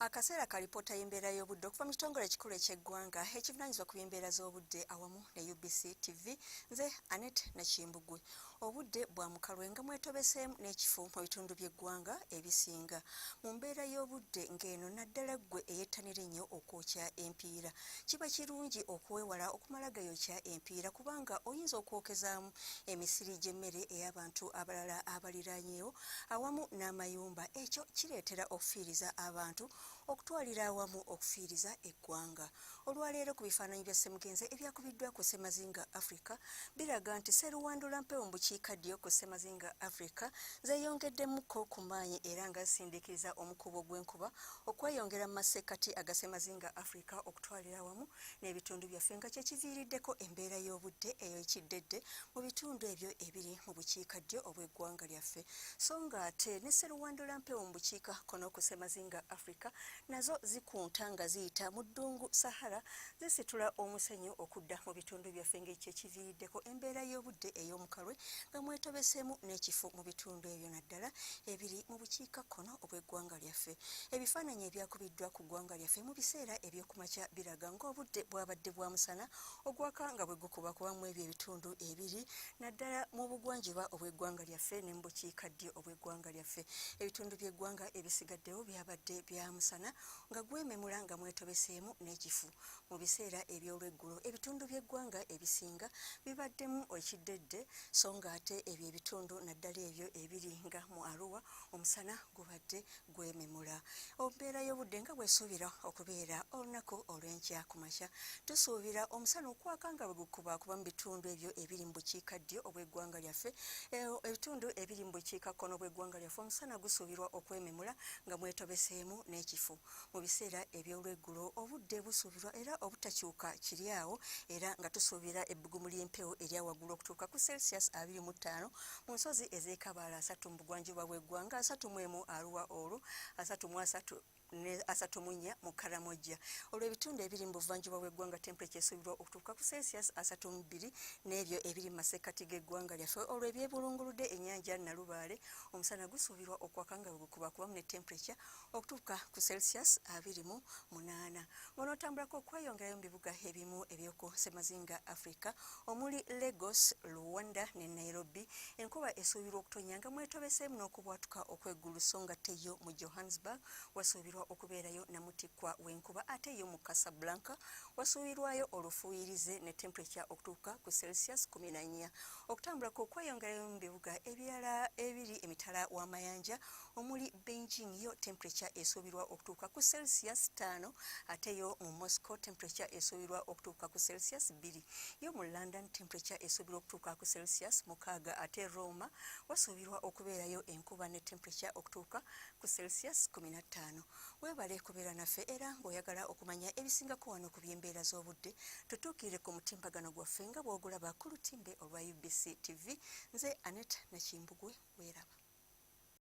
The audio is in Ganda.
Akaseera ka lipoota y'embeera y'obudde okuva mu kitongole ekikulu eky'eggwanga ekivunaanyizibwa ku by'embeera z'obudde awamu ne UBC TV. Nze Annette Nakimbugwe. Obudde bwa mukalwe nga mwetobeseemu n'ekifo mu bitundu by'eggwanga ebisinga. Mu mbeera y'obudde ng'eno naddala ggwe eyettanira ennyo okwokya empiira. Kiba kirungi okwewala okumala gayokya empiira kubanga oyinza okwokezaamu emisiri gy'emmere ey'abantu abalala abaliraanyeewo awamu n'amayumba. Ekyo kireetera okufiiriza abantu okutwalira awamu okufiiriza eggwanga. Olwaleero ku bifaananyi bya Ssemugenzi ebyakubiddwa ku Ssemazinga Africa biraga nti Sseruwandula mpewo mu bukiikaddyo ku Ssemazinga Africa zeeyongeddemuko ku maanyi era nga zisindiikiriza omukubo gw'enkuba okweyongera mu masekkati aga Ssemazinga Africa okutwalira awamu n'ebitundu byaffe nga kye kiviiriddeko embeera y'obudde ey'ekiddedde mu bitundu ebyo ebiri mu bukiikaddyo obw'eggwanga lyaffe. So ng'ate ne Sseruwandula mpewo mu bukiikakkono ku Ssemazinga Africa nazo zikunta nga ziyita mu ddungu Sahara zisitula omusenyu okudda mu bitundu byaffe ng'ekyo ekiviiriddeko embeera y'obudde ey'omukalwe nga mwetobeseemu n'ekifo mu bitundu ebyo naddala ebiri mu bukiikakkono obw'eggwanga lyaffe. Ebifaananyi ebyakubiddwa ku ggwanga lyaffe mu biseera eby'okumakya biraga ng'obudde bwabadde bwa musana ogwaka nga bwe gukubakuba mu ebyo ebitundu ebiri naddala mu bugwanjuba obw'eggwanga lyaffe ne mu bukiikaddyo obw'eggwanga lyaffe. Ebitundu by'eggwanga ebisigaddewo byabadde bya musana nga gwememula nga mwetobeseemu n'ekifu. Mu biseera eby'olweggulo ebitundu by'eggwanga ebisinga bibaddemu ekiddedde so ng'ate ebyo ebitundu naddala ebyo ebiri nga mu Arua omusana gubadde gwememula. Embeera y'obudde nga bw'esuubira okubeera olunaku olw'enkya ku makya tusuubira omusana okwaka nga bwe gukubakuba mu bitundu ebyo ebiri mu bukiikaddyo obw'eggwanga lyaffe. Ebitundu ebiri mu bukiikakkono obw'eggwanga lyaffe omusana gusuubirwa okwememula nga mwetobeseemu n'ekifo. Mu biseera eby'olweggulo obudde busuubirwa era obutakyuka kiri awo era nga tusuubira ebbugumu ly'empewo erya waggulu okutuuka ku Celsius 25 mu nsozi ez'Ekabaala 3 mu bugwanjuba bw'eggwanga, 31 Arua olwo, 33 ne 34 mu Karamojja. Olwo ebitundu ebiri mu buvanjuba bw'eggwanga temperature esuubirwa okutuuka ku Celsius 32 n'ebyo ebiri mu masekkati g'eggwanga lyaffe. Olwo ebyebulunguludde ennyanja Nalubaale omusana gusuubirwa okwaka nga gukubakubamu ne temperature okutuuka ku Celsius 28. Ng'onootambulako okweyongerayo mu bibuga ebimu eby'oku Ssemazinga Africa omuli Lagos, Luanda ne Nairobi enkuba esuubirwa okutonnya nga mwetobeseemu n'okubwatuka okw'eggulu so ng'ate yo mu Johannesburg wasuubirwa okubeerayo namutikkwa w'enkuba ate yo mu Casablanca wasuubirwayo olufuuyirize ne temperature okutuuka ku Celsius 14. Okutambulako okweyongerayo mu bibuga ebirala ebiri emitala w'amayanja omuli Beijing yo temperature esuubirwa okutuuka ku Celsius 5 ate yo mu Moscow temperature esuubirwa okutuuka ku Celsius 2. Yo mu London temperature esuubirwa okutuuka ku Celsius 6 ate Roma wasuubirwa okubeerayo enkuba ne temperature okutuuka ku Celsius 15. Weebale kubeera naffe era ng'oyagala okumanya ebisingako wano ku by'embeera z'obudde tutuukire ku mutimbagano gwaffe nga bw'ogulaba ku lutimbe olwa UBC TV. Nze Annette Nakimbugwe, weeraba.